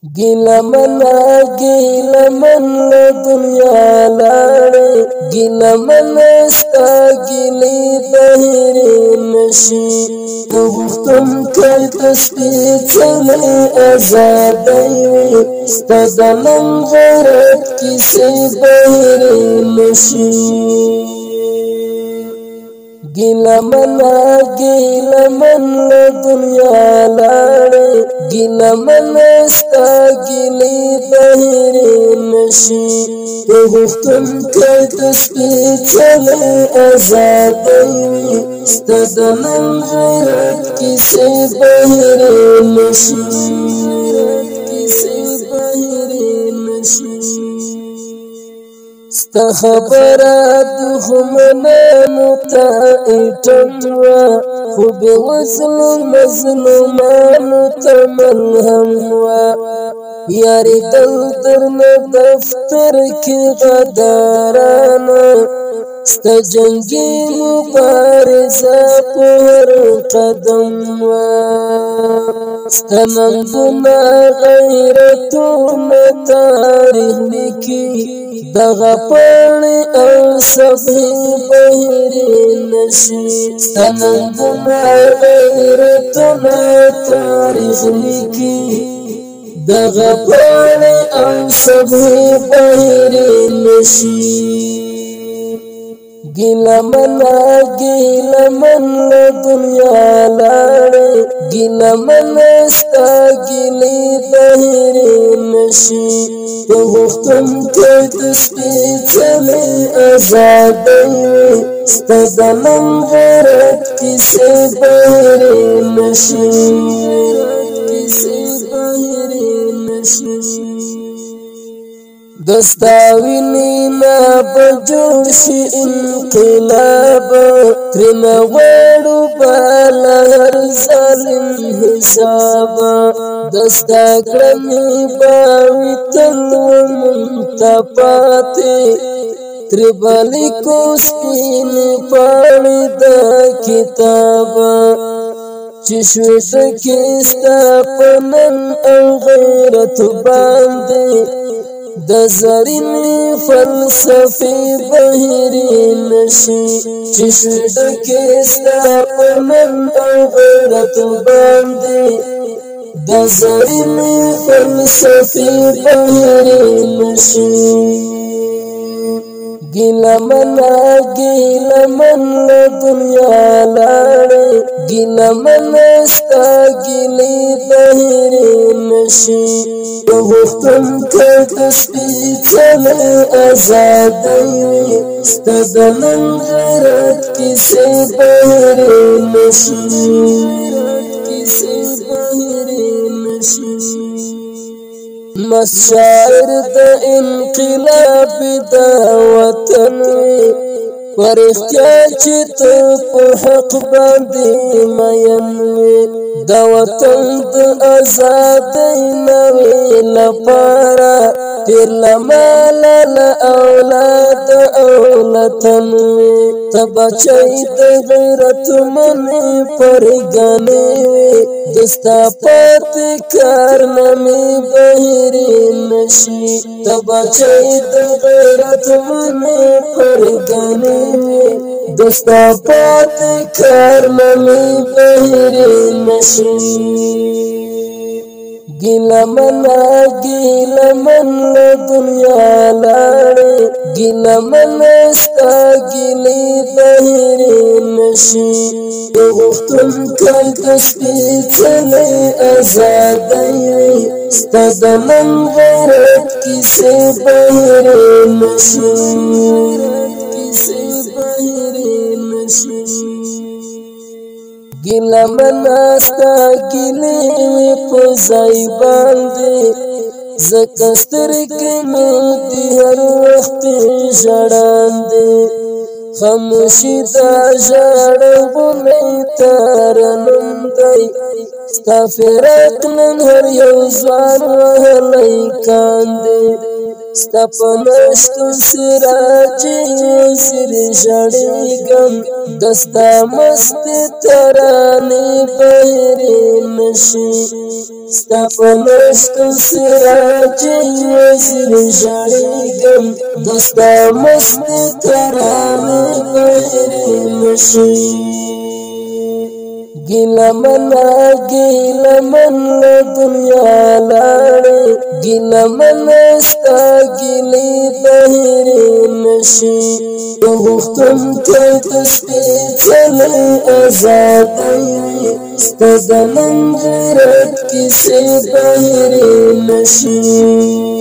गिला मन दुनिया लाड़े गिला मन स्ता गिली बहरे नशी तुम कर तस्बीह चले आजादी स्तदलम गरत किसे बहरे नशी गिला मन दुनिया लाड़े गिला मन स्ता गिली बहरे नशी तुम कर तस्बीह चले आजादी स्तदलम गरत किसे बहरे नशी استخبرات همنانو تا ایتموا خوب وزن مظلومانو تا ملهموا یاری دل درن دفتر کی غدارانا ستا جنگی مبارزہ پر قدم ستا ننگونا غیرتون تاریخ لکی دغا پاڑی او سبھی بہری نشی ستا ننگونا غیرتون تاریخ لکی دغا پاڑی او سبھی بہری نشی गिला मन दुनिया लाड़े गिला मन स्ता गिली बहरे नशी तुम कर तस्बीह चले आजादी स्तदलम गरत किसे बहरे नशी दस्ताविनी ना बजोड़शी इनकलाब त्रिना वाड़ू बाला हर जालिम हिसाब दस्ताक्रमी बावी तलव मुंतपाते त्रिबली को स्पीन पानी दा किताब चिश्व किस्ता पनन औ गैरत बांदे दज़रिनी फलसफी बहरी नशी चिश्त के स्थापनन अवरत बांधे दज़रिनी फलसफी बहरी नशी गिला मन दुनिया लाड़े गिला मन स्ता गिली बहरे नशी तुम कर तस्बीह चले आजादी स्तदलम गरत किसे बहरे नशी मशाइर द इनकलाब दा वतन पर चित हक बांधी मयन दा वतन द आजादी नवे लपारा फिर लमाला ला औलाद औलतन तब चैत गैरत मन पर गाने दस्ता पात कारनामे बहरे नशी तब चैत गैरत मन पर गाने दस्ता पात कारनामे बहरे नशी गिला मन दुनिया लाड़े गिला मन स्ता गिली बहरे नशी तुम कर तस्बीह चले आजादी स्तदलम गरत किसे बहरे नशी गिला मन स्ता गिली पजाई बांधे ज़कस्तर के मोती हर वक्त जड़ांदे खामोशी दा जड़बो में तारनम दई स्ता फिरक नन हर यौज़ान वहलाई कांदे ستپنشتو سراجی وزیر جڑیگم دستا مست ترانی بہری نشی ستپنشتو سراجی وزیر جڑیگم دستا مست ترانی بہری نشی گیلا من دنیا لاړې گیلا من ستا گیلی بهرې نشي غوښتم ته د سپېڅلې ازادۍ ستا د نن غیرت کیسې بهرې نشي